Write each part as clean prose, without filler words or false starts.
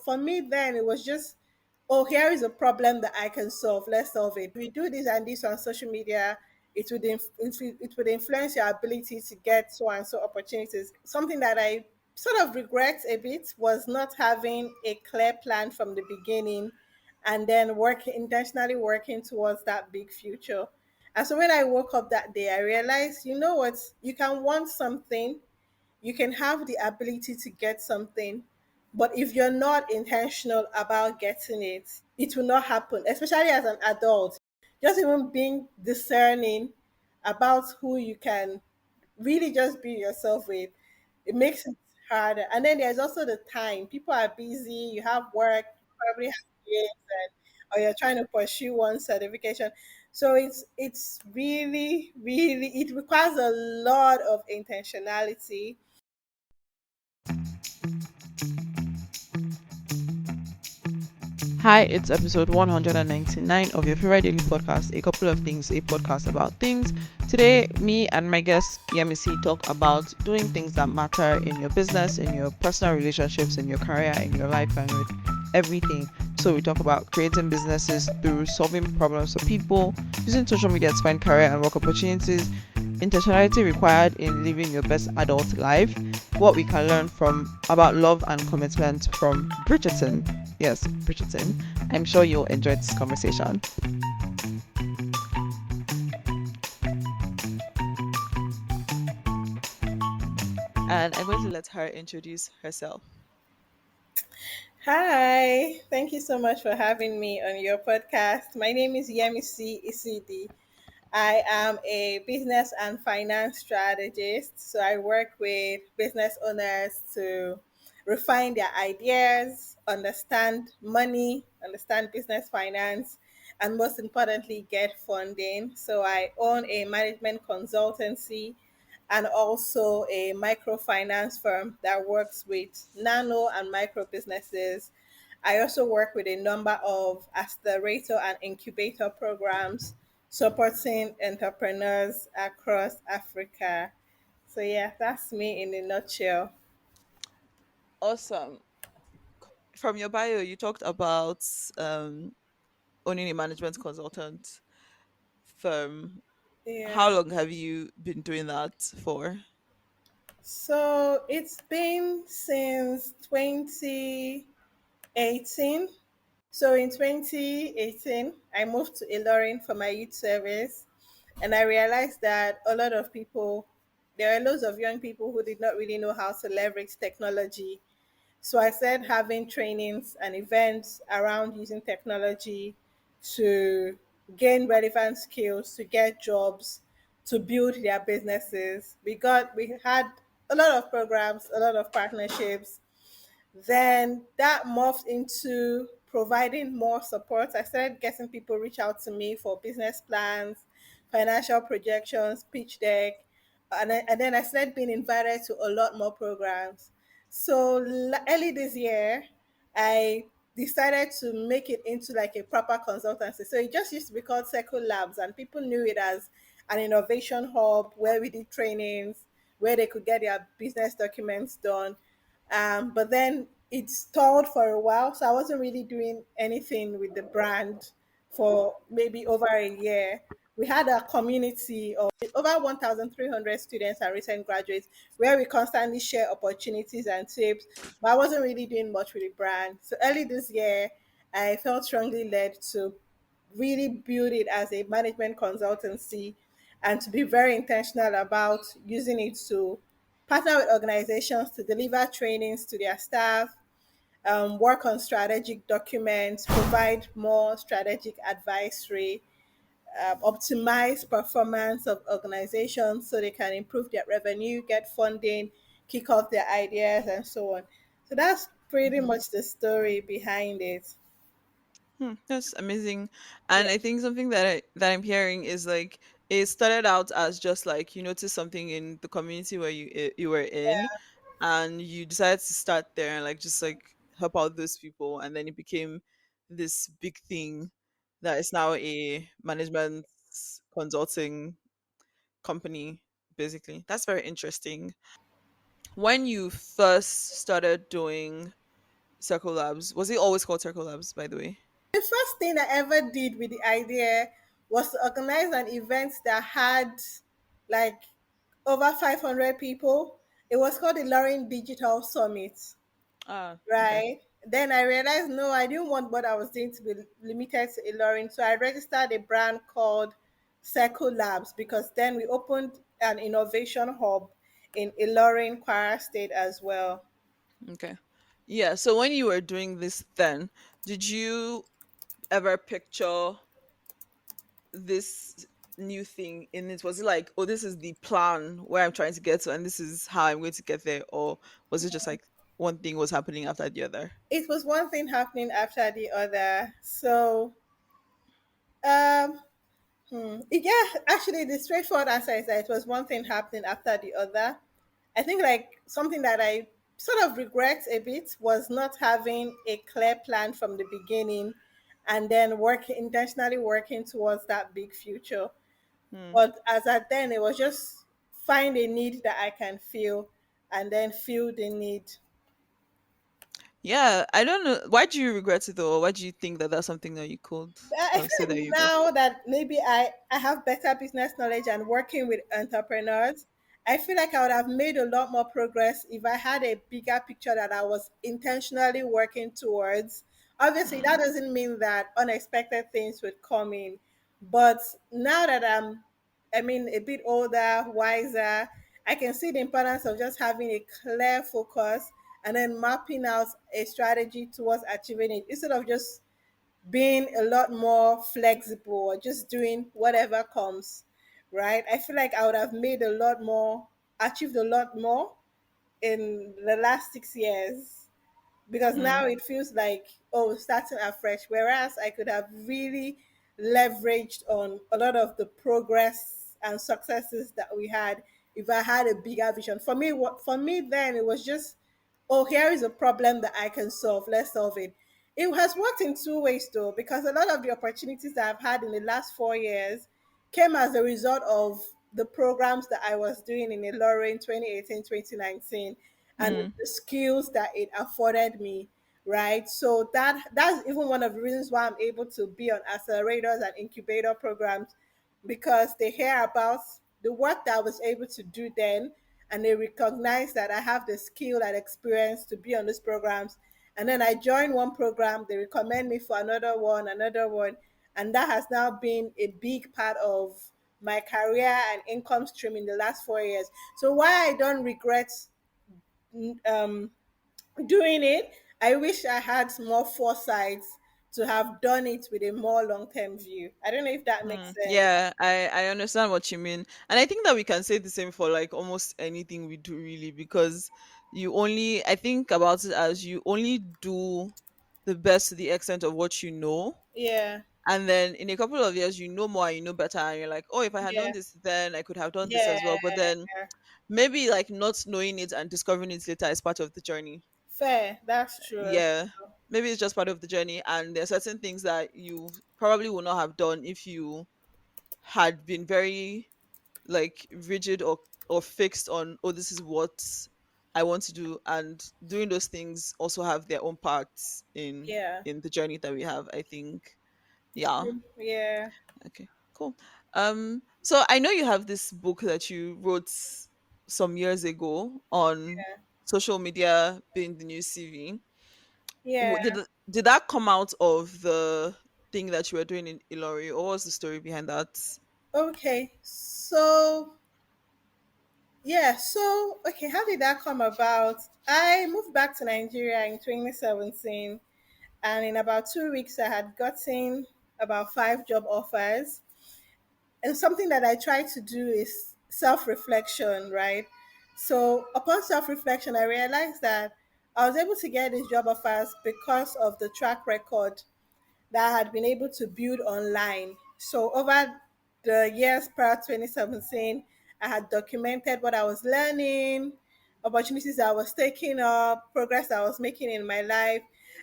For me, then it was just, oh, here is a problem that I can solve. Let's solve it. We do this and this on social media. It would influence your ability to get so and so opportunities. Something that I sort of regret a bit was not having a clear plan from the beginning, and then working intentionally working towards that big future. And so when I woke up that day, I realized, you know what, you can want something, you can have the ability to get something, but if you're not intentional about getting it, it will not happen, especially as an adult. Just even being discerning about who you can really just be yourself with, it makes it harder. And then there's also the time. People are busy, you have work, you probably have kids, and or you're trying to pursue one certification. So it's really it requires a lot of intentionality. Hi, it's episode 199 of your favorite daily podcast, A Couple of Things, a podcast about things. Today, me and my guest Yemisi talk about doing things that matter in your business, in your personal relationships, in your career, in your life, and with everything. So, we talk about creating businesses through solving problems for people, using social media to find career and work opportunities, intentionality required in living your best adult life, what we can learn from about love and commitment from Bridgerton. Yes, Bridgerton. I'm sure you'll enjoy this conversation. And I'm going to let her introduce herself. Hi, thank you so much for having me on your podcast. My name is Yemisi Isidi. I am a business and finance strategist. So I work with business owners to refine their ideas, understand money, understand business finance, and most importantly, get funding. So I own a management consultancy and also a microfinance firm that works with nano and micro businesses. I also work with a number of accelerator and incubator programs supporting entrepreneurs across Africa. So, yeah, that's me in a nutshell. Awesome. From your bio, you talked about um, owning a management consultant firm. How Yeah. long have you been doing that for? So, it's been since 2018. So in 2018, I moved to Ilorin for my youth service, and I realized that a lot of people, there are loads of young people who did not really know how to leverage technology. So I started having trainings and events around using technology to gain relevant skills, to get jobs, to build their businesses. We had a lot of programs, a lot of partnerships, then that morphed into providing more support. I started getting people reach out to me for business plans, financial projections, pitch deck, and then I started being invited to a lot more programs. So early this year, I decided to make it into like a proper consultancy. So it just used to be called Circle Labs, and people knew it as an innovation hub where we did trainings, where they could get their business documents done. But then it stalled for a while, so I wasn't really doing anything with the brand for maybe over a year. We had a community of over 1,300 students and recent graduates where we constantly share opportunities and tips, but I wasn't really doing much with the brand. So early this year, I felt strongly led to really build it as a management consultancy and to be very intentional about using it to partner with organizations to deliver trainings to their staff, work on strategic documents, provide more strategic advisory, optimize performance of organizations so they can improve their revenue, get funding, kick off their ideas, and so on. So that's pretty Mhm. much the story behind it. That's amazing. And Yeah. I think something that I'm hearing is like it started out as just like you noticed something in the community where you were in, and you decided to start there and like just like help out those people, and then it became this big thing that is now a management consulting company basically. That's very interesting. When you first started doing Circle Labs? Was it always called Circle Labs, by the way? The first thing I ever did with the idea was to organize an event that had like over 500 people. It was called the Lauren Digital Summit, Ah, okay. right? Then I realized no, I didn't want what I was doing to be limited to Ilorin. So I registered a brand called Circle Labs because then we opened an innovation hub in Ilorin, Kwara State as well. Okay. Yeah. So when you were doing this then, did you ever picture this new thing in it? Was it like, oh, this is the plan where I'm trying to get to and this is how I'm going to get there? Or was it just like one thing was happening after the other? It was one thing happening after the other. So um yeah, actually, the straightforward answer is that it was one thing happening after the other. I think like something that I sort of regret a bit was not having a clear plan from the beginning, and then working intentionally working towards that big future. Hmm. But as at then, it was just find a need that I can feel, and then feel the need. Yeah, I don't know. Why do you regret it though? Or why do you think that that's something that you could I say feel that like you got? now that maybe I have better business knowledge and working with entrepreneurs, I feel like I would have made a lot more progress if I had a bigger picture that I was intentionally working towards. Obviously, that Hmm. doesn't mean that unexpected things would come in, but now that I mean, a bit older, wiser, I can see the importance of just having a clear focus and then mapping out a strategy towards achieving it instead of just being a lot more flexible or just doing whatever comes, right? I feel like I would have made a lot more, achieved a lot more in the last 6 years because Hmm. now it feels like oh starting afresh, whereas I could have really leveraged on a lot of the progress and successes that we had if I had a bigger vision. For me, what for me then it was just oh, here is a problem that I can solve, let's solve it. It has worked in two ways though, because a lot of the opportunities that I've had in the last 4 years came as a result of the programs that I was doing in Ilora in 2018, 2019, and Hmm. the skills that it afforded me, right? So that's even one of the reasons why I'm able to be on accelerators and incubator programs because they hear about the work that I was able to do then and they recognize that I have the skill and experience to be on those programs. And then I join one program, they recommend me for another one. And that has now been a big part of my career and income stream in the last 4 years. So why I don't regret um, doing it, I wish I had more foresight to have done it with a more long term view. I don't know if that makes Hmm. sense. Yeah, I understand what you mean. And I think that we can say the same for like almost anything we do really because you only I think about it as you only do the best to the extent of what you know. Yeah, And then in a couple of years you know more and you know better and you're like, oh, if I had known yeah, this then I could have done this yeah. as well. But then maybe like not knowing it and discovering it later is part of the journey. Fair. That's true as Yeah. well. Maybe it's just part of the journey and there are certain things that you probably would not have done if you had been very like rigid or fixed on, oh, this is what I want to do, and doing those things also have their own parts Yeah. in the journey that we have, I think. Yeah. Yeah. Okay, cool. So I know you have this book that you wrote some years ago on social media being the new CV. Yeah. Did that come out of the thing that you were doing in Ilori, or what was the story behind that? Okay. So, yeah. So, okay. How did that come about? I moved back to Nigeria in 2017, and in about 2 weeks, I had gotten about five job offers. And something that I try to do is self reflection, right? So, upon self reflection, I realized that I was able to get these job offers because of the track record that I had been able to build online. So over the years prior to 2017, I had documented what I was learning, opportunities that I was taking up, progress that I was making in my life.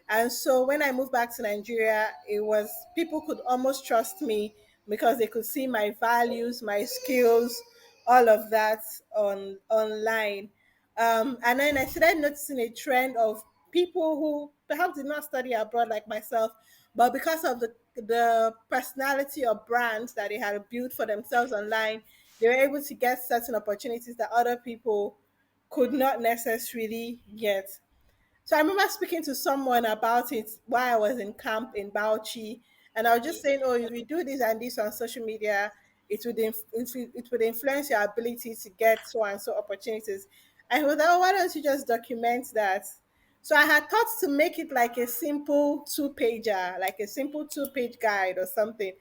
And so when I moved back to Nigeria, it was people could almost trust me because they could see my values, my skills, all of that online. And then I started noticing a trend of people who perhaps did not study abroad like myself, but because of the personality or brands that they had built for themselves online, they were able to get certain opportunities that other people could not necessarily get. So I remember speaking to someone about it while I was in camp in Bauchi, and I was just saying, "Oh, if you do this and this on social media, it would influence your ability to get so and so opportunities." And he was like, "Oh, why don't you just document that?" So I had thought to make it like a simple two-pager, like a simple two-page guide or something.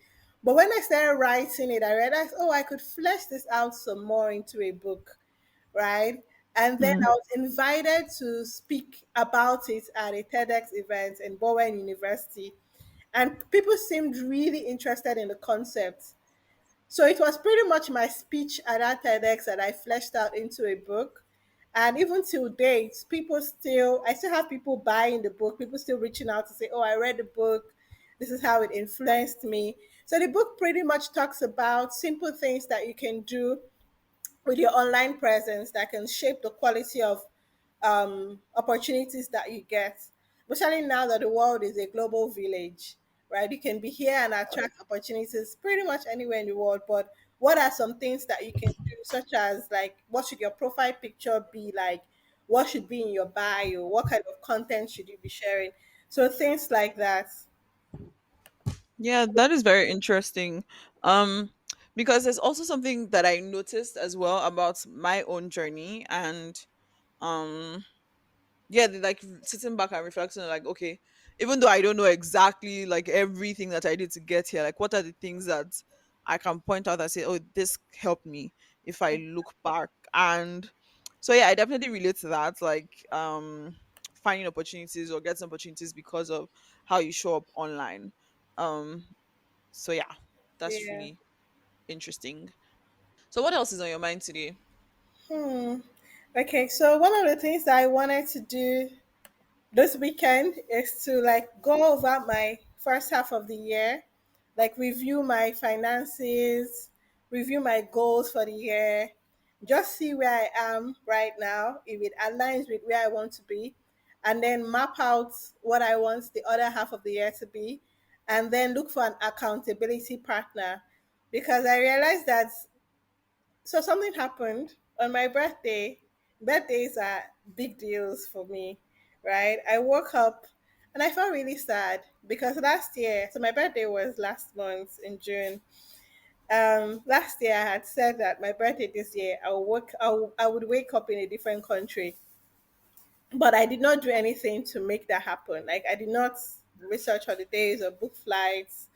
But when I started writing it, I realized, oh, I could flesh this out some more into a book, right? And then I Mm. was invited to speak about it at a TEDx event in Bowen University. And people seemed really interested in the concept. So it was pretty much my speech at that TEDx that I fleshed out into a book. And even till date, I still have people buying the book, people still reaching out to say, oh, I read the book. This is how it influenced me. So the book pretty much talks about simple things that you can do with your online presence that can shape the quality of opportunities that you get, especially now that the world is a global village, right? You can be here and attract opportunities pretty much anywhere in the world. But what are some things that you can do, such as like what should your profile picture be like? What should be in your bio? What kind of content should you be sharing? So things like that. Yeah, that is very interesting. Um, because there's also something that I noticed as well about my own journey, and um yeah, like sitting back and reflecting on, like, okay, even though I don't know exactly like everything that I did to get here, like what are the things that I can point out and say, oh, this helped me if I look back. And so yeah, I definitely relate to that, like finding opportunities or getting opportunities because of how you show up online. um so yeah, that's Yeah. really interesting. So what else is on your mind today? Hmm. Okay, so one of the things that I wanted to do this weekend is to like go over my first half of the year, like review my finances, review my goals for the year, just see where I am right now, if it aligns with where I want to be, and then map out what I want the other half of the year to be, and then look for an accountability partner. Because I realized that something happened on my birthday. Birthdays are big deals for me, right? I woke up and I felt really sad because last year, so my birthday was last month in June. Last year I had said that my birthday this year I would wake up in a different country, but I did not do anything to make that happen. Like I did not research holidays or book flights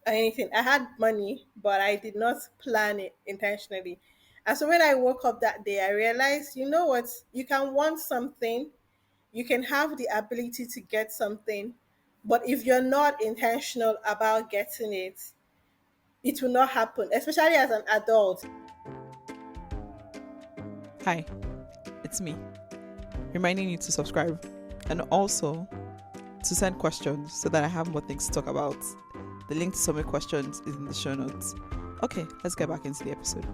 or anything. I had money, but I did not plan it intentionally. And so when I woke up that day, I realized, you know what? You can want something, you can have the ability to get something, but if you're not intentional about getting it, it will not happen, especially as an adult. Hi, it's me, reminding you to subscribe and also to send questions so that I have more things to talk about. The link to submit questions is in the show notes. Okay, let's get back into the episode.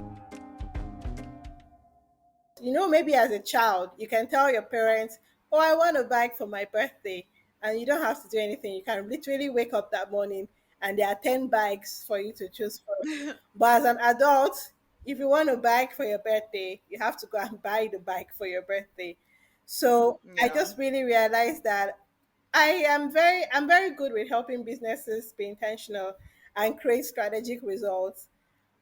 You know, maybe as a child, you can tell your parents, oh, I want a bike for my birthday. And you don't have to do anything. You can literally wake up that morning and there are 10 bikes for you to choose from. But as an adult, if you want a bike for your birthday, you have to go and buy the bike for your birthday. So I Yeah. just really realized that I'm very good with helping businesses be intentional and create strategic results.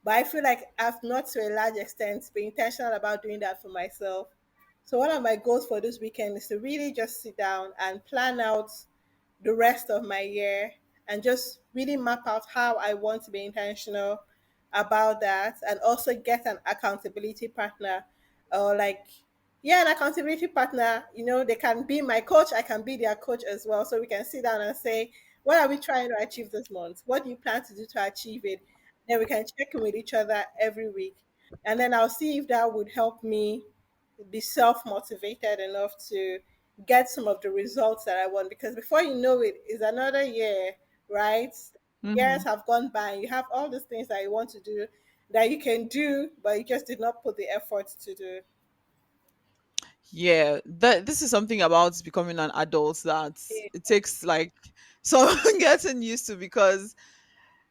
But I feel like I've not to a large extent been intentional about doing that for myself. So one of my goals for this weekend is to really just sit down and plan out the rest of my year and just really map out how I want to be intentional about that and also get an accountability partner or like yeah, an accountability partner, you know, they can be my coach, I can be their coach as well. So we can sit down and say, what are we trying to achieve this month? What do you plan to do to achieve it? Then we can check in with each other every week. And then I'll see if that would help me be self motivated enough to get some of the results that I want. Because before you know it, is another year, right? Years Hmm. have gone by. You have all these things that you want to do that you can do, but you just did not put the effort to do. Yeah, this is something about becoming an adult that Yeah, it takes like some getting used to, because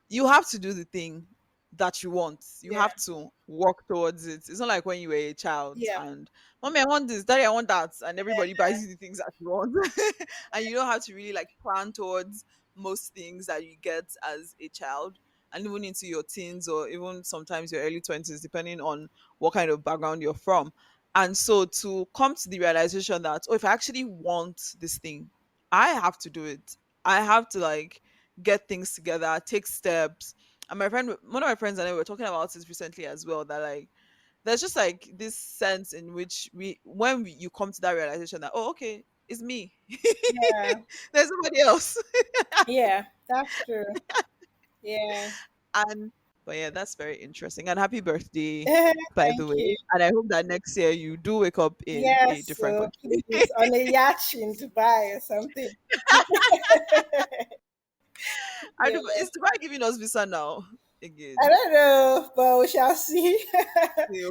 you have to do the thing that you want. You yeah, have to work towards it. It's not like when you were a child yeah, and mommy, I want this, daddy, I want that, and everybody buys you the things that you want. And you don't have to really like plan towards most things that you get as a child, and even into your teens or even sometimes your early 20s, depending on what kind of background you're from. And so to come to the realization that, oh, if I actually want this thing, I have to do it. I have to like get things together, take steps. And one of my friends and I were talking about this recently as well. That like, there's just like this sense in which you come to that realization that, oh, okay, it's me. yeah, There's somebody else. yeah. That's true. Yeah. And but yeah, that's very interesting. And happy birthday, by the Thank way. you. And I hope that next year you do wake up in a Yes, different country. please on a yacht in Dubai or something. I Yeah. do, is Dubai giving us visa now I again? don't know, but we shall see. Okay,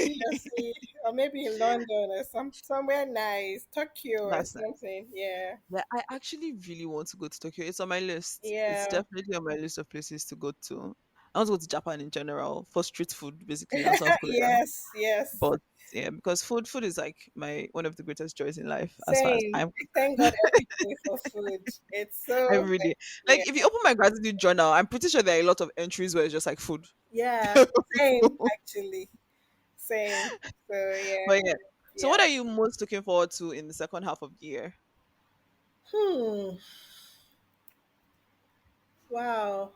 We okay. shall see. Or maybe in London or somewhere nice, Tokyo or That's nice. something. Yeah. Yeah, I actually really want to go to Tokyo. It's on my list. It's Yeah. definitely on my list of places to go to. I want to go to Japan in general for street food, basically, and South Korea. Yes, yes. But yeah, because food is like my one of the greatest joys in life, as far as Same. I'm. I thank God every day for food. It's I so really yeah. like. If you open my gratitude journal, I'm pretty sure there are a lot of entries where it's just like food. Yeah. But Same actually. Same. So yeah. yeah. So, Yeah. what are you most looking forward to in the second half of the year? Hmm. Wow.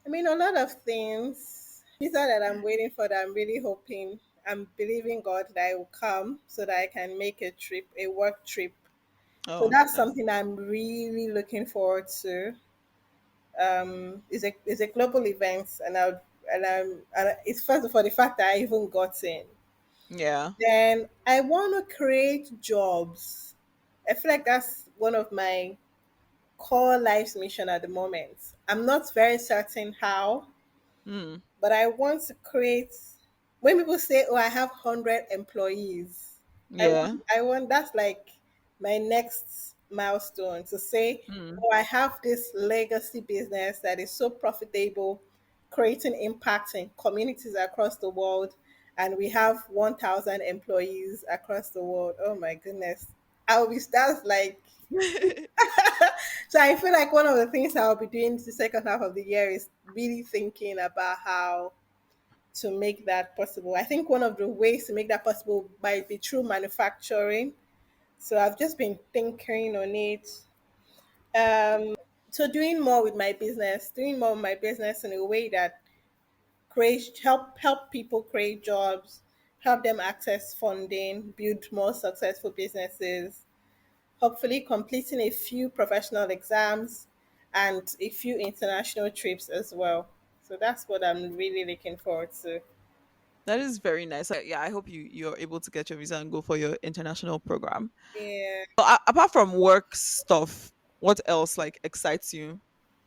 I mean, a lot of things. Visa that I'm waiting for that I'm really hoping, I'm believing God that it will come so that I can make a trip, a work trip. So Oh, that's nice. something I'm really looking forward to. It's a global event, and it's first of all the fact that I even got in. Yeah. Then I want to create jobs. I feel like that's one of my core life's mission at the moment. I'm not very certain how, Hmm. but I want to create. When people say, "Oh, I have 100 employees," Yeah. I want that's like my next milestone to say, Hmm. "Oh, I have this legacy business that is so profitable, creating impact in communities across the world, and we have 1,000 employees across the world." Oh my goodness, I'll be that's like so I feel like one of the things I'll be doing the second half of the year is really thinking about how to make that possible. I think one of the ways to make that possible might be through manufacturing. So I've just been thinking on it. So doing more with my business in a way that creates help people create jobs, help them access funding, build more successful businesses, hopefully completing a few professional exams and a few international trips as well. So that's what I'm really looking forward to. That is very nice. Yeah, I hope you're able to get your visa and go for your international program. Yeah. But apart from work stuff, what else like excites you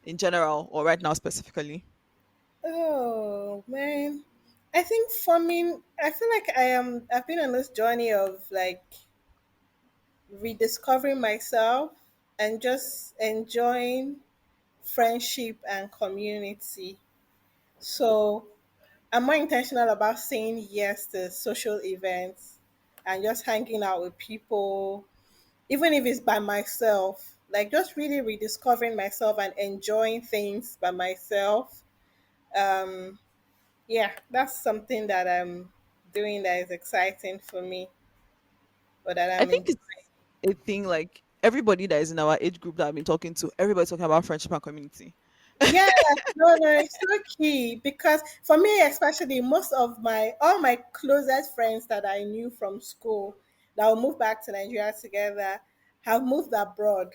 in general or right now specifically? Oh man. I think for me, I feel like I've been on this journey of like rediscovering myself and just enjoying friendship and community. So I'm more intentional about saying yes to social events and just hanging out with people, even if it's by myself, like just really rediscovering myself and enjoying things by myself. Um, yeah, that's something that I'm doing that is exciting for me or that I I'm think enjoying. it's a thing like everybody that is in our age group that I've been talking to, everybody's talking about friendship and community. Yeah, no, no, it's so key because for me, especially, most of my all my closest friends that I knew from school that will move back to Nigeria together have moved abroad,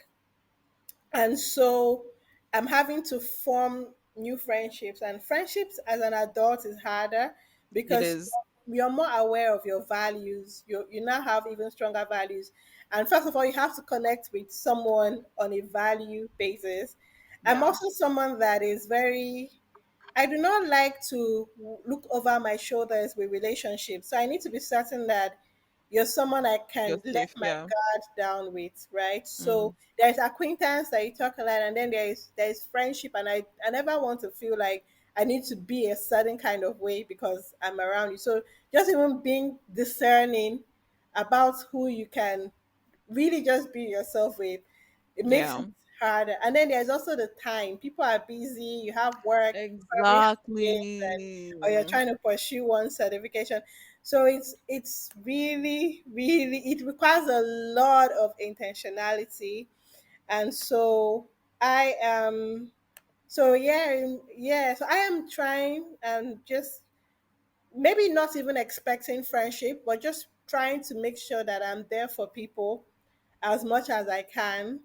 and so I'm having to form new friendships. And friendships as an adult is harder It because is. you're more aware of your values. You now have even stronger values. And first of all, you have to connect with someone on a value basis. I'm Yeah. also someone that is very I do not like to look over my shoulders with relationships. So I need to be certain that You're someone I You're can let safe. my Yeah. guard down with, right? So Mm. there's acquaintance that you talk a lot, and then there's friendship, and I never want to feel like I need to be a certain kind of way because I'm around you. So just even being discerning about who you can really just be yourself with, it makes Yeah. it harder. And then there's also the time. People are busy, you have work, you probably have kids, Exactly. or you're trying to pursue one certification. So it's really, really, it requires a lot of intentionality. And so I am so yeah, so I am trying and just maybe not even expecting friendship, but just trying to make sure that I'm there for people as much as I can,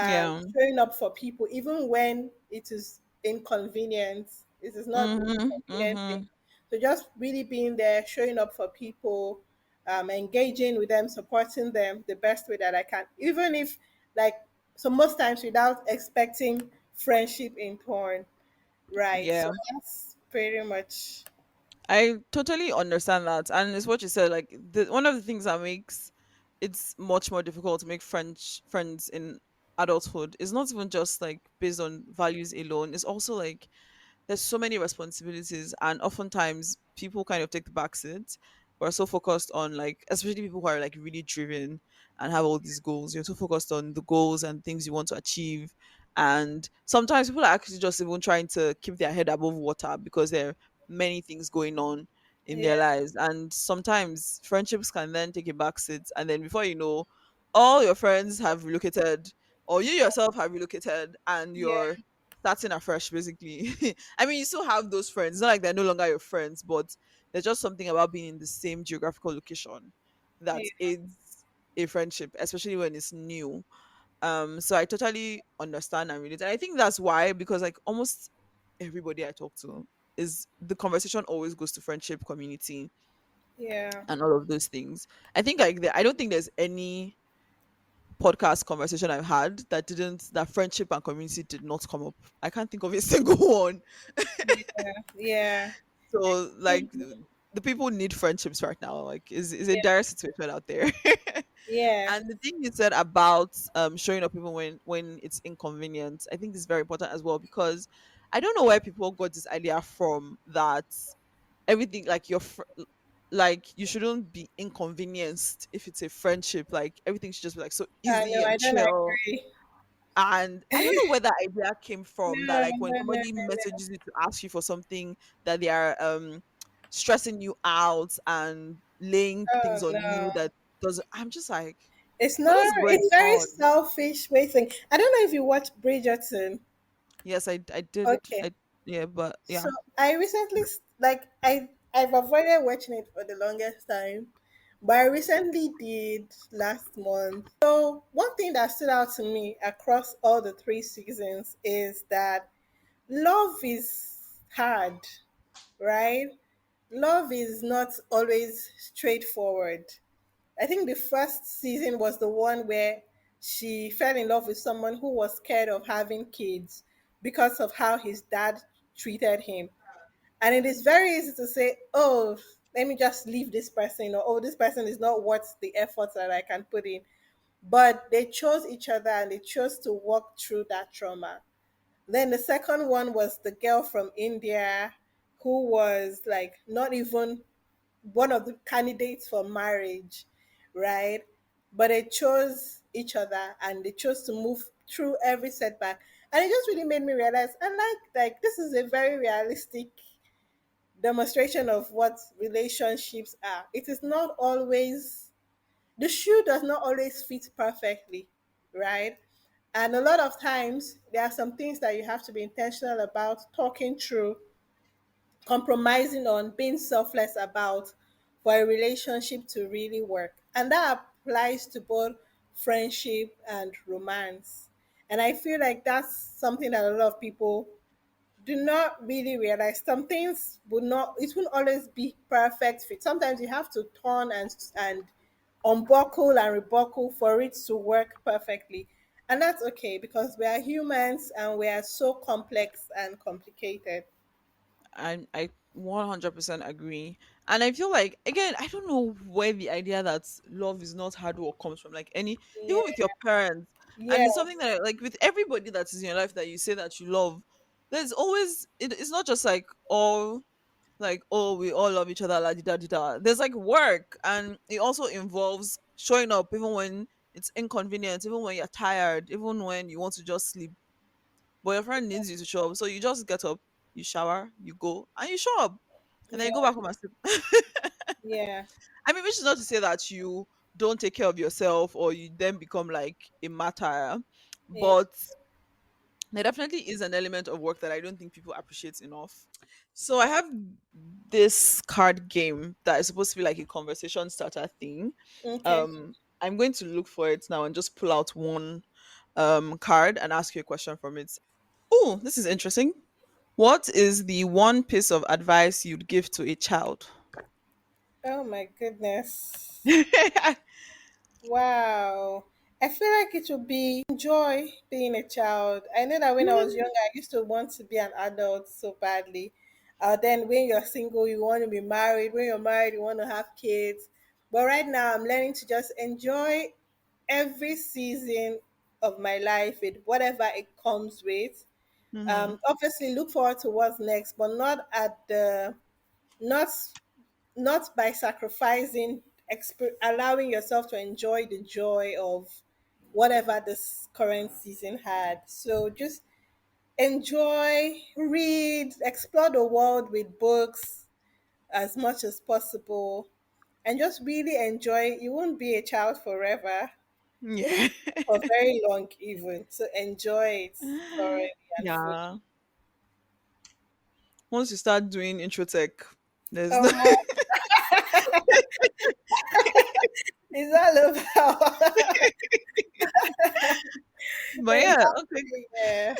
Yeah. showing up for people, even when it is inconvenient. It is not the Mm-hmm. convenient thing. Mm-hmm. So just really being there, showing up for people, engaging with them, supporting them the best way that I can, even if like so most times without expecting friendship in turn. Right. So Yeah. that's pretty much I totally understand that. And it's what you said, like one of the things that makes it's much more difficult to make friends in adulthood is not even just like based on values alone. It's also like there's so many responsibilities, and oftentimes people kind of take the back seat. We're so focused on, like, especially people who are like really driven and have all these goals. You're so focused on the goals and things you want to achieve, and sometimes people are actually just even trying to keep their head above water because there are many things going on in yeah, their lives. And sometimes friendships can then take a back seat, and then before you know, all your friends have relocated, or you yourself have relocated, and yeah, you're starting afresh basically. I mean, you still have those friends. It's not like they're no longer your friends, but there's just something about being in the same geographical location that yeah, aids a friendship, especially when it's new. So I totally understand and relate. And I think that's why, because like almost everybody I talk to is the conversation always goes to friendship, community, yeah. and all of those things. I think like I don't think there's any podcast conversation I've had that friendship and community did not come up. I can't think of a single one. Yeah, yeah, So like mhm, the people need friendships right now. Like is a yeah, dire situation out there. yeah, And the thing you said about showing up even when it's inconvenient, I think is very important as well, because I don't know where people got this idea from that everything like like you shouldn't be inconvenienced if it's a friendship. Like everything should just be like so I easy know, I and don't chill. agree. And I don't know where that idea came from, that No, like when no, no, somebody no, messages you to ask you for something, that they are stressing you out and laying oh things on you no. that doesn't. I'm just like, It's what not, is going it's very on? selfish way thing. I don't know if you watch Bridgerton. Yes, I did. Okay. Yeah, but So yeah. I recently like I've avoided watching it for the longest time, but I recently did last month. So one thing that stood out to me across all the three seasons is that love is hard, right? Love is not always straightforward. I think the first season was the one where she fell in love with someone who was scared of having kids because of how his dad treated him. And it is very easy to say, oh, let me just leave this person, or oh, this person is not worth the effort that I can put in. But they chose each other and they chose to walk through that trauma. Then the second one was the girl from India who was like not even one of the candidates for marriage, right? But they chose each other and they chose to move through every setback. And it just really made me realize, and like this is a very realistic demonstration of what relationships are. It is not always the shoe does not always fit perfectly, right? And a lot of times there are some things that you have to be intentional about talking through, compromising on, being selfless about for a relationship to really work. And that applies to both friendship and romance. And I feel like that's something that a lot of people do not really realize. Some things would not, it won't always be perfect fit. Sometimes you have to turn and unbuckle and rebuckle for it to work perfectly. And that's okay because we are humans and we are so complex and complicated. I 100% agree. And I feel like, again, I don't know where the idea that love is not hard work comes from. Like, even Yeah. with your parents, and it's something Yes. that, like, with everybody that is in your life that you say that you love, there's always, it's not just like, all, like, oh, we all love each other, la di da di da. There's like work, and it also involves showing up even when it's inconvenient, even when you're tired, even when you want to just sleep. But your friend needs you to show up. So you just get up, you shower, you go, and you show up. And then you go Yeah. back home and sleep. Yeah. I mean, which is not to say that you don't take care of yourself or you then become like a martyr. Yeah. But there definitely is an element of work that I don't think people appreciate enough. So I have this card game that is supposed to be like a conversation starter thing. Okay. I'm going to look for it now and just pull out one card and ask you a question from it. Oh, this is interesting. What is the one piece of advice you'd give to a child? Oh my goodness. Wow. I feel like it would be enjoy being a child. I know that when I was younger, I used to want to be an adult so badly. Then when you're single, you want to be married. When you're married, you want to have kids. But right now, I'm learning to just enjoy every season of my life with whatever it comes with. Mm-hmm. Obviously, look forward to what's next, but not not by sacrificing allowing yourself to enjoy the joy of whatever this current season had. So just enjoy, read, explore the world with books as much as possible, and just really enjoy. You won't be a child forever, Yeah. for very long even, so enjoy it thoroughly and fully. Yeah. Once you start doing intro tech, there's no. um it's all about But exactly. yeah, okay. Yeah.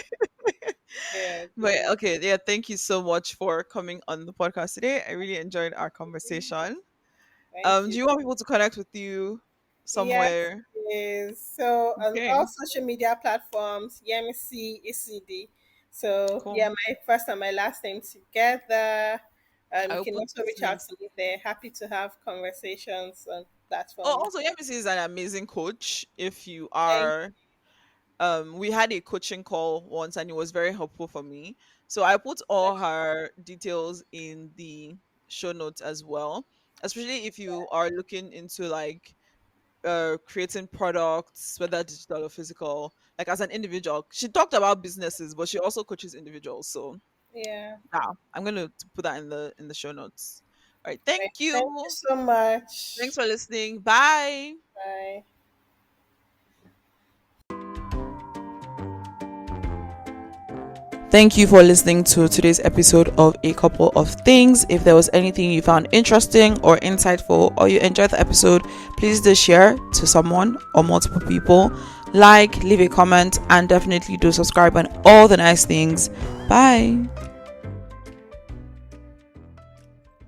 Yeah, But yeah. okay, yeah, thank you so much for coming on the podcast today. I really enjoyed our conversation. Thank Do you. you want people to connect with you Yes, somewhere? yes. So on all Okay, social media platforms, Yemisi ECD. So cool. yeah, my first and my last name together. You I'll can put also reach out links. to me there. Happy to have conversations on Oh, platforms. also, Yemisi is an amazing coach. If you Thank are, we had a coaching call once, and it was very helpful for me. So I put all her details in the show notes as well. Especially if you are looking into like creating products, whether digital or physical, like as an individual. She talked about businesses, but she also coaches individuals. So you. Yeah. yeah, I'm gonna put that in the show notes. All right, Right. thank Thank you you. so Thanks much. for listening. Bye. Bye. Thank you for listening to today's episode of A Couple of Things. If there was anything you found interesting or insightful, or you enjoyed the episode, please do share to someone or multiple people. Like, leave a comment, and definitely do subscribe and all the nice things. Bye.